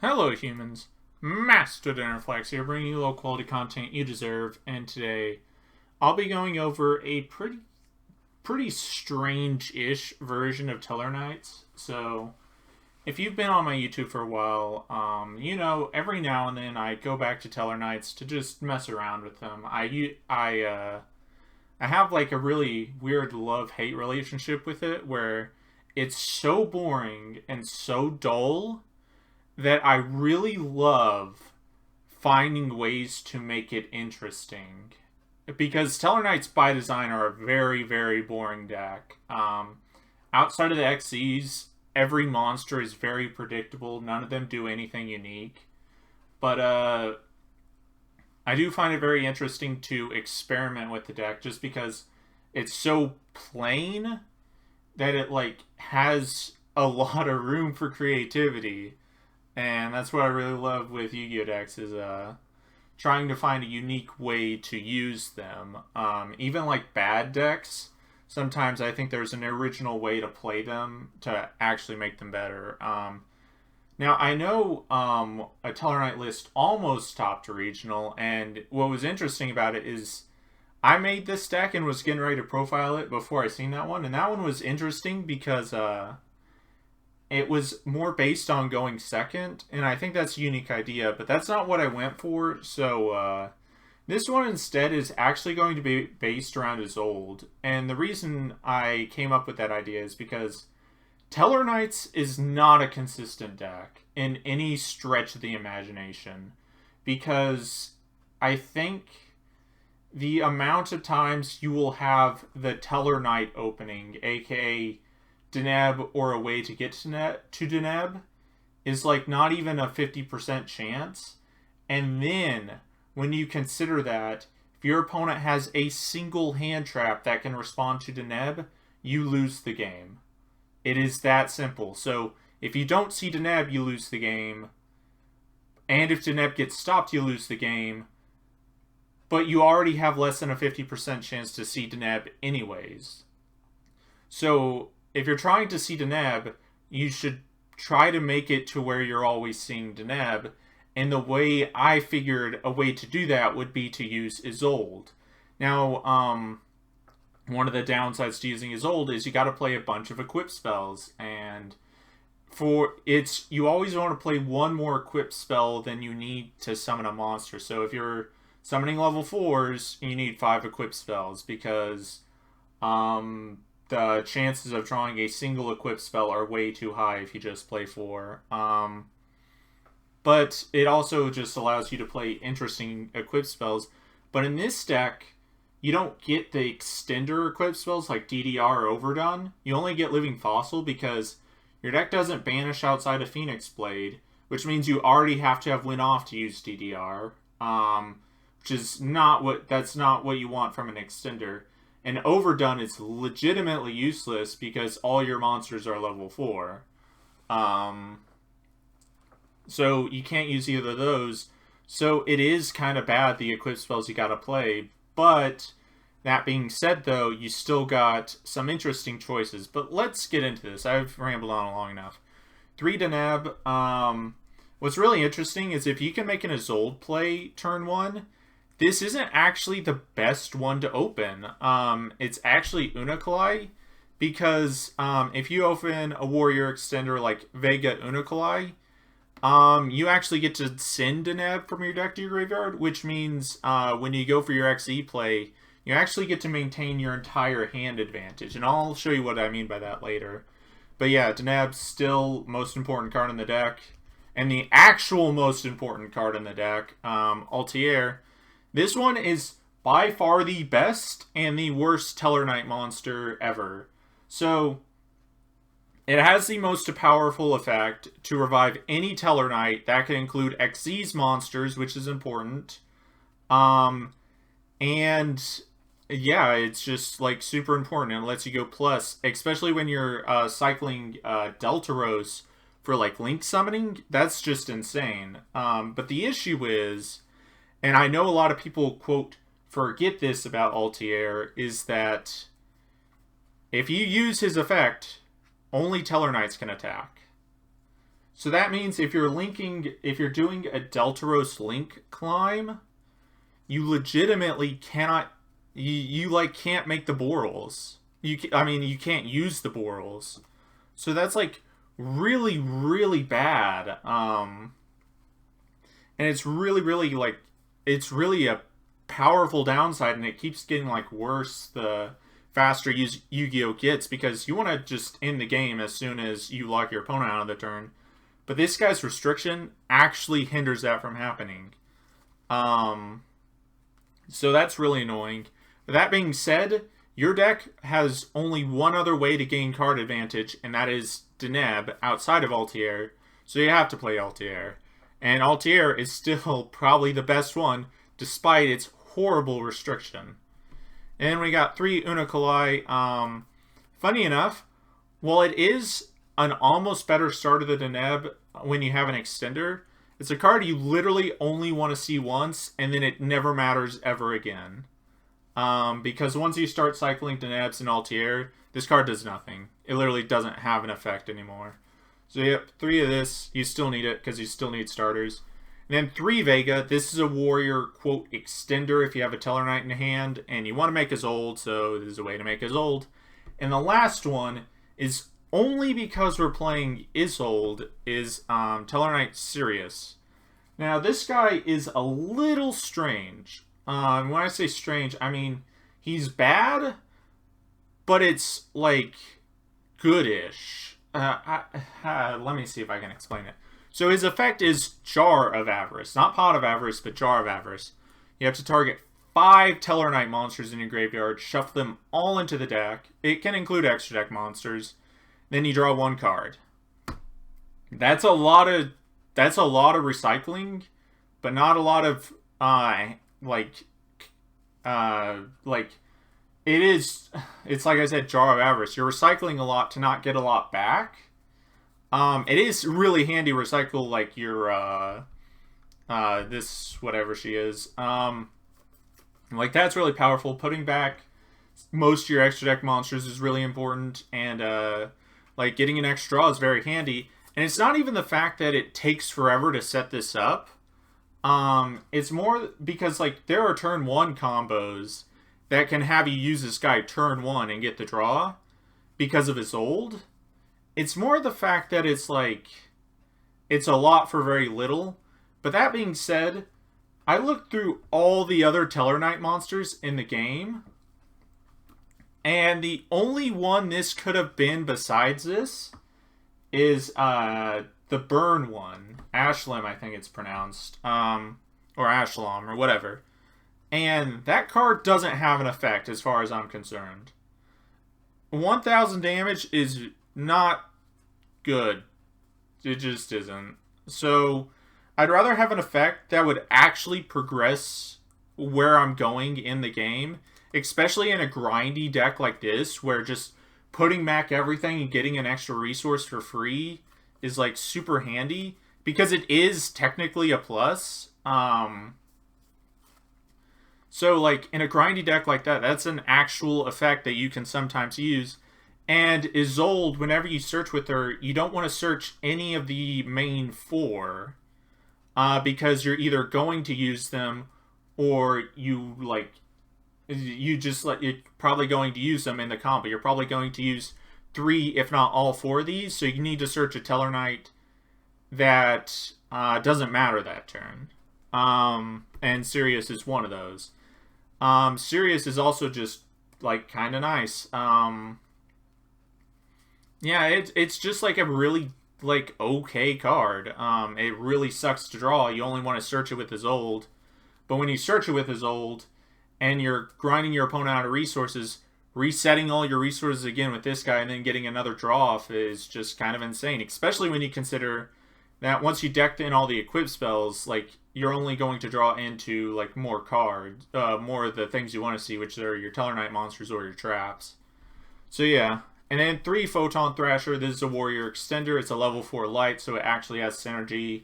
Hello humans, Master Dinnerflex here, bringing you low quality content you deserve, and today I'll be going over a pretty strange-ish version of Tellarknights. So, if you've been on my YouTube for a while, every now and then I go back to Tellarknights to just mess around with them. I have like a really weird love-hate relationship with it, where it's so boring and so dull that I really love finding ways to make it interesting. Because Tellarknights by design are a very, very boring deck. Outside of the XCs, every monster is very predictable. None of them do anything unique. But I do find it very interesting to experiment with the deck just because it's so plain that it has a lot of room for creativity. And that's what I really love with Yu-Gi-Oh decks is trying to find a unique way to use them. Even like bad decks, sometimes I think there's an original way to play them to actually make them better. Now I know a Tellarknight list almost topped a regional, and what was interesting about it is I made this deck and was getting ready to profile it before I seen that one, and that one was interesting because it was more based on going second, and I think that's a unique idea, but that's not what I went for. So this one instead is actually going to be based around Isolde, and the reason I came up with that idea is because Tellarknights is not a consistent deck in any stretch of the imagination, because I think the amount of times you will have the Tellarknight opening, aka Deneb, or a way to get to Deneb, is like not even a 50% chance. And then when you consider that if your opponent has a single hand trap that can respond to Deneb, you lose the game. It is that simple. So if you don't see Deneb, you lose the game. And if Deneb gets stopped, you lose the game. But you already have less than a 50% chance to see Deneb anyways. So if you're trying to see Deneb, you should try to make it to where you're always seeing Deneb. And the way I figured a way to do that would be to use Isolde. Now, one of the downsides to using Isolde is you got to play a bunch of equip spells, and you always want to play one more equip spell than you need to summon a monster. So if you're summoning level 4s, you need 5 equip spells because the chances of drawing a single equip spell are way too high if you just play 4. But it also just allows you to play interesting equip spells. But in this deck, you don't get the extender equip spells like DDR or Overdone. You only get Living Fossil because your deck doesn't banish outside of Phoenix Blade, which means you already have to have Win Off to use DDR, which is not what you want from an extender. And Overdone is legitimately useless because all your monsters are level 4. So you can't use either of those. So it is kind of bad, the equip spells you gotta play. But that being said, though, you still got some interesting choices. But let's get into this. I've rambled on long enough. 3 Deneb. What's really interesting is if you can make an Isolde play turn 1, this isn't actually the best one to open. It's actually Unokalai, because if you open a warrior extender like Vega Unokalai, you actually get to send Deneb from your deck to your graveyard, which means when you go for your XE play, you actually get to maintain your entire hand advantage. And I'll show you what I mean by that later. But yeah, Deneb's still most important card in the deck. And the actual most important card in the deck, Altair. This one is by far the best and the worst Tellarknight monster ever. So it has the most powerful effect to revive any Tellarknight. That can include Xyz monsters, which is important. And yeah, it's just like super important. It lets you go plus, especially when you're cycling Deltaros for like link summoning. That's just insane. But the issue is, and I know a lot of people, quote, forget this about Altair, is that if you use his effect, only Tellarknights can attack. So that means if you're doing a Deltaros link climb, you legitimately cannot, you like can't make the Borals. You can't use the Borals. So that's like really, really bad. And it's really like, it's really a powerful downside, and it keeps getting like worse the faster Yu-Gi-Oh gets, because you want to just end the game as soon as you lock your opponent out of the turn. But this guy's restriction actually hinders that from happening. So that's really annoying. But that being said, your deck has only one other way to gain card advantage, and that is Deneb outside of Altair. So you have to play Altair. And Altair is still probably the best one, despite its horrible restriction. And we got 3 Unokalai. Funny enough, while it is an almost better starter than Deneb when you have an extender, it's a card you literally only want to see once, and then it never matters ever again. Because once you start cycling Denebs and Altair, this card does nothing. It literally doesn't have an effect anymore. So yep, 3 of this. You still need it because you still need starters. And then 3 Vega. This is a warrior, quote, extender if you have a Tellarknight in hand and you want to make Isolde, so this is a way to make Isolde. And the last one is only because we're playing Isolde is Tellarknight Sirius. Now, this guy is a little strange. When I say strange, I mean he's bad, but it's like goodish. Let me see if I can explain it. So his effect is Jar of Avarice. Not Pot of Avarice, but Jar of Avarice. You have to target 5 Tellarknight monsters in your graveyard, shuffle them all into the deck. It can include extra deck monsters. Then you draw 1 card. That's a lot of recycling, but not a lot of it's like I said, Jar of Avarice. You're recycling a lot to not get a lot back. It is really handy to recycle like your this whatever she is. Like that's really powerful. Putting back most of your extra deck monsters is really important, and like getting an extra draw is very handy. And it's not even the fact that it takes forever to set this up. It's more because like there are turn 1 combos that can have you use this guy turn 1 and get the draw because of Isolde. It's more the fact that it's like it's a lot for very little. But that being said, I looked through all the other Tellarknight monsters in the game, and the only one this could have been besides this is the burn one. Ashlam, I think it's pronounced. Or Ashlam, or whatever. And that card doesn't have an effect as far as I'm concerned. 1,000 damage is not good. It just isn't. So I'd rather have an effect that would actually progress where I'm going in the game, especially in a grindy deck like this, where just putting back everything and getting an extra resource for free is like super handy, because it is technically a plus. So like in a grindy deck like that, that's an actual effect that you can sometimes use. And Isolde, whenever you search with her, you don't want to search any of the main 4, because you're either going to use them, or you're probably going to use them in the combo. You're probably going to use 3, if not all 4 of these, so you need to search a Tellarknight that doesn't matter that turn. And Sirius is one of those. Sirius is also just like kind of nice. Yeah, it's just like a really like okay card. It really sucks to draw. You only want to search it with Isolde, but when you search it with Isolde and you're grinding your opponent out of resources, resetting all your resources again with this guy and then getting another draw off is just kind of insane. Especially when you consider that once you decked in all the equip spells, like you're only going to draw into like more cards, more of the things you want to see, which are your Tellarknight monsters or your traps. So yeah. And then 3 Photon Thrasher. This is a warrior extender. It's a level 4 light, so it actually has synergy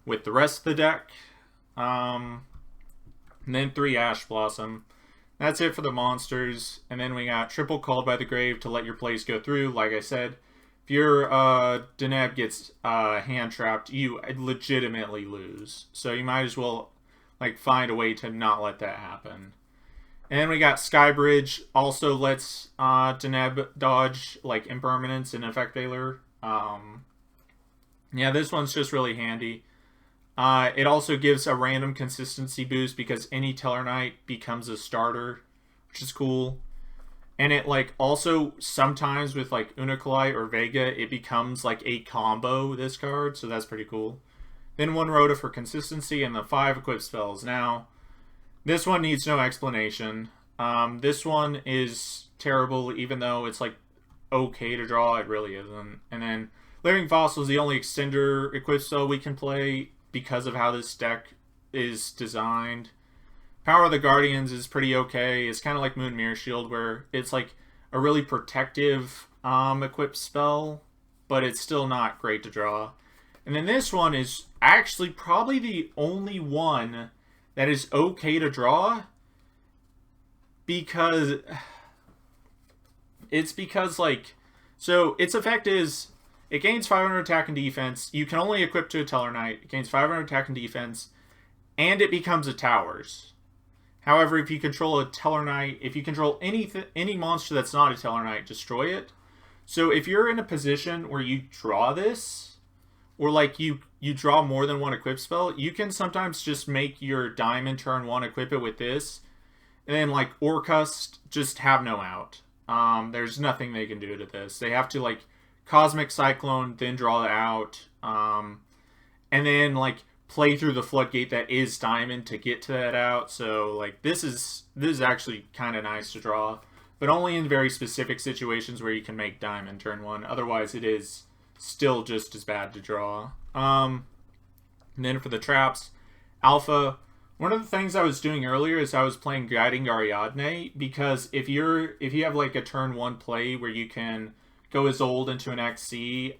with the rest of the deck. And then 3 Ash Blossom. That's it for the monsters. And then we got Triple Called by the Grave to let your plays go through. Like I said, If your Deneb gets hand trapped, you legitimately lose. So you might as well like find a way to not let that happen. And then we got Skybridge, also lets Deneb dodge like impermanence and effect veiler. Yeah, this one's just really handy. It also gives a random consistency boost because any Tellarknight becomes a starter, which is cool. And it like also sometimes with like Unicoli or Vega, it becomes like a combo, this card, so that's pretty cool. Then 1 Rhoda for consistency and the 5 equip spells. Now, this one needs no explanation. This one is terrible, even though it's like okay to draw, it really isn't. And then Living Fossil is the only extender equip spell we can play because of how this deck is designed. Power of the Guardians is pretty okay. It's kind of like Moon Mirror Shield, where it's like a really protective equip spell, but it's still not great to draw. And then this one is actually probably the only one that is okay to draw because like, so its effect is it gains 500 attack and defense. You can only equip to a Tellarknight. It gains 500 attack and defense, and it becomes a towers. However, if you control a Tellarknight, if you control any monster that's not a Tellarknight, destroy it. So if you're in a position where you draw this, or like you draw more than 1 equip spell, you can sometimes just make your Diamond turn 1 equip it with this, and then like Orcust just have no out. There's nothing they can do to this. They have to like Cosmic Cyclone, then draw it out, and then like play through the floodgate that is Diamond to get to that out. So like this is actually kind of nice to draw, but only in very specific situations where you can make Diamond turn 1. Otherwise, it is still just as bad to draw. And then for the traps, Alpha. One of the things I was doing earlier is I was playing Guiding Ariadne, because if you have like a turn 1 play where you can go Isolde into an XC,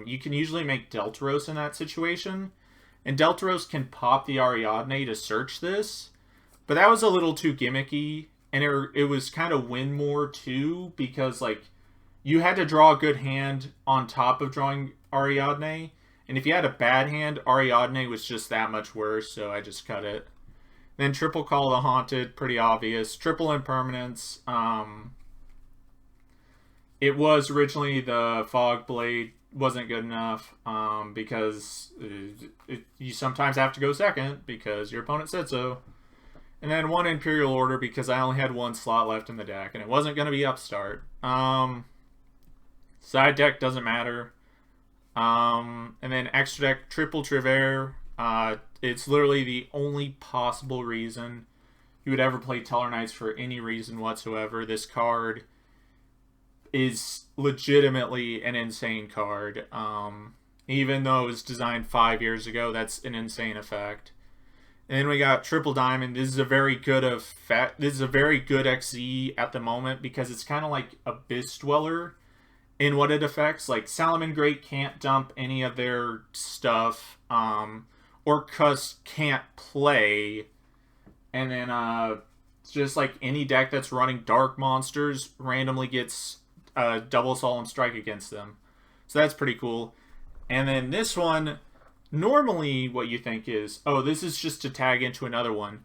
you can usually make Deltaros in that situation. And Deltaros can pop the Ariadne to search this. But that was a little too gimmicky. And it was kind of win more too, because like you had to draw a good hand on top of drawing Ariadne. And if you had a bad hand, Ariadne was just that much worse, so I just cut it. Then Triple Call the Haunted, pretty obvious. Triple Impermanence. It was originally the Fog Blade, wasn't good enough because you sometimes have to go second because your opponent said so. And then 1 Imperial Order because I only had 1 slot left in the deck, and it wasn't going to be Upstart. Side deck doesn't matter. And then extra deck, Triple Trevere. It's literally the only possible reason you would ever play Tellarknights for any reason whatsoever. This card is legitimately an insane card. Even though it was designed 5 years ago, that's an insane effect. And then we got Triple Diamond. This is a very good effect. This is a very good XZ at the moment because it's kind of like Abyss Dweller in what it affects. Like Salamangreat can't dump any of their stuff. Orcust can't play. And then it's just like any deck that's running dark monsters randomly gets double Solemn Strike against them. So that's pretty cool. And then this one, normally what you think is, oh, this is just to tag into another one.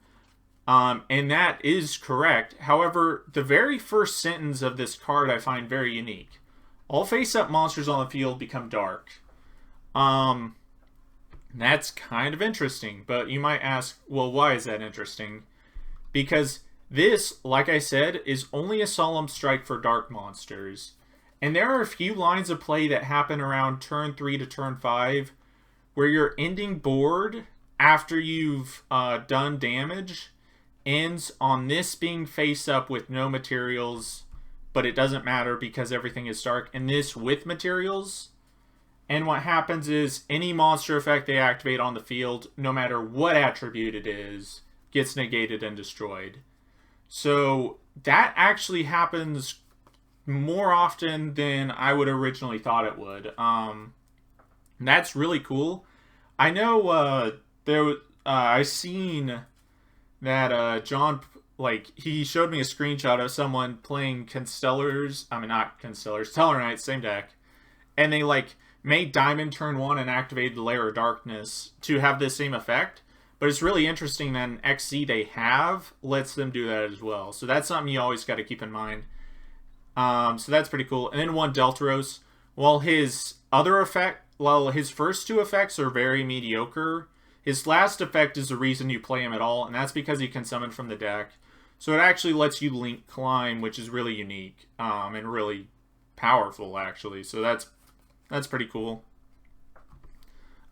And that is correct. However, the very first sentence of this card I find very unique. All face-up monsters on the field become dark. That's kind of interesting, but you might ask, well, why is that interesting? Because this, like I said, is only a Solemn Strike for dark monsters. And there are a few lines of play that happen around turn 3 to turn 5 where your ending board, after you've done damage, ends on this being face-up with no materials, but it doesn't matter because everything is dark, and this with materials. And what happens is any monster effect they activate on the field, no matter what attribute it is, gets negated and destroyed. So that actually happens more often than I would originally thought it would. That's really cool. I know I seen that John, like, he showed me a screenshot of someone playing Constellars. I mean, not Constellars, Tellarknight, same deck. and they like made Diamond turn 1 and activated the Layer of Darkness to have this same effect. But it's really interesting that an XC they have lets them do that as well. So that's something you always got to keep in mind. So that's pretty cool. And then one Deltaros. His first two effects are very mediocre, his last effect is the reason you play him at all, and that's because he can summon from the deck. So it actually lets you link climb, which is really unique and really powerful, actually. So that's pretty cool.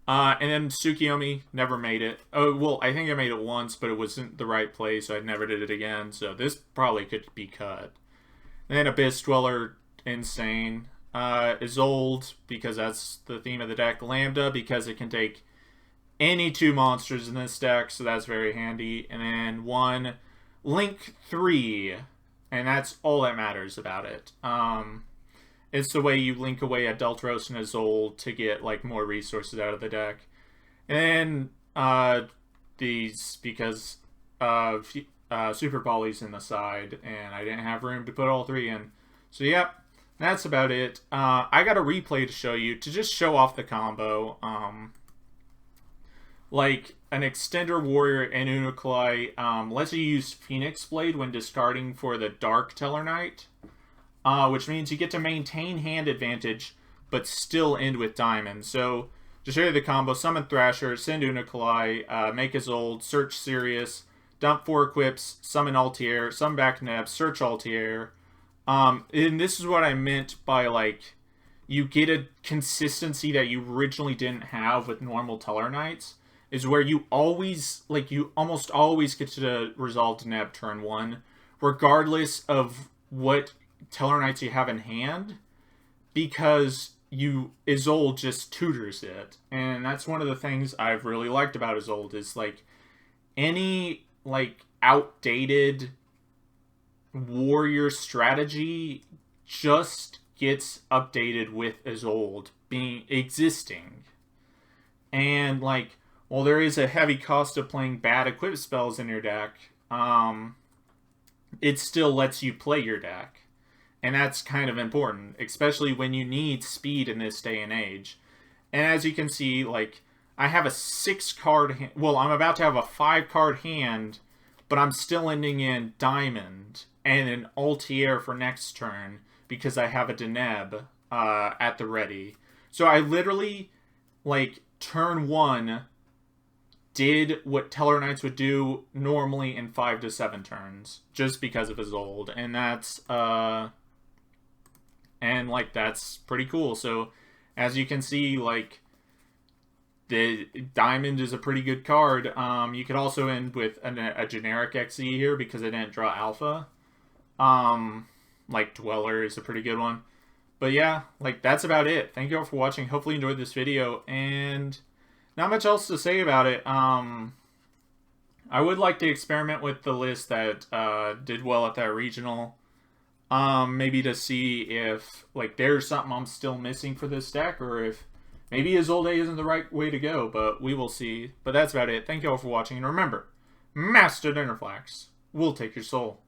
And then Tsukiyomi never made it. Oh, well, I think I made it once, but it wasn't the right play, so I never did it again. So this probably could be cut. And then Abyss Dweller, insane. Isolde, because that's the theme of the deck. Lambda, because it can take any two monsters in this deck, so that's very handy. And then one Link 3, and that's all that matters about it. It's the way you link away a Deltaros and Isolde to get like more resources out of the deck. And these, because of Super Poly's in the side, and I didn't have room to put all three in. So yep, that's about it. I got a replay to show you to just show off the combo. Like an Extender Warrior and Unokalai lets you use Phoenix Blade when discarding for the Dark Tellarknight. Which means you get to maintain hand advantage, but still end with Diamond. So, to show you the combo, summon Thrasher, send Unokalai, make Isolde, search Sirius, dump 4 equips, summon Altier, summon back Neb, search Altier. And this is what I meant by, like, you get a consistency that you originally didn't have with normal Tellarknights, is where you always, like, you almost always get to resolve Neb turn 1, regardless of what Tellarknights you have in hand, because Isolde just tutors it. And that's one of the things I've really liked about Isolde, is like any like outdated warrior strategy just gets updated with Isolde existing. And like, while there is a heavy cost of playing bad equip spells in your deck, it still lets you play your deck. And that's kind of important, especially when you need speed in this day and age. And as you can see, like, I have a 6-card hand. Well, I'm about to have a 5-card hand, but I'm still ending in Diamond and an Altier for next turn because I have a Deneb at the ready. So I literally, like, turn 1 did what Tellarknights would do normally in 5 to 7 turns, just because of Isolde. And that's, and, like, that's pretty cool. So, as you can see, like, the Diamond is a pretty good card. You could also end with a generic XE here because I didn't draw Alpha. Like, Dweller is a pretty good one. But yeah, like, that's about it. Thank you all for watching. Hopefully you enjoyed this video. And not much else to say about it. I would like to experiment with the list that did well at that regional. Maybe to see if, like, there's something I'm still missing for this deck, or if maybe Isolde isn't the right way to go, but we will see. But that's about it. Thank you all for watching, and remember, Master Dinnerflax will take your soul.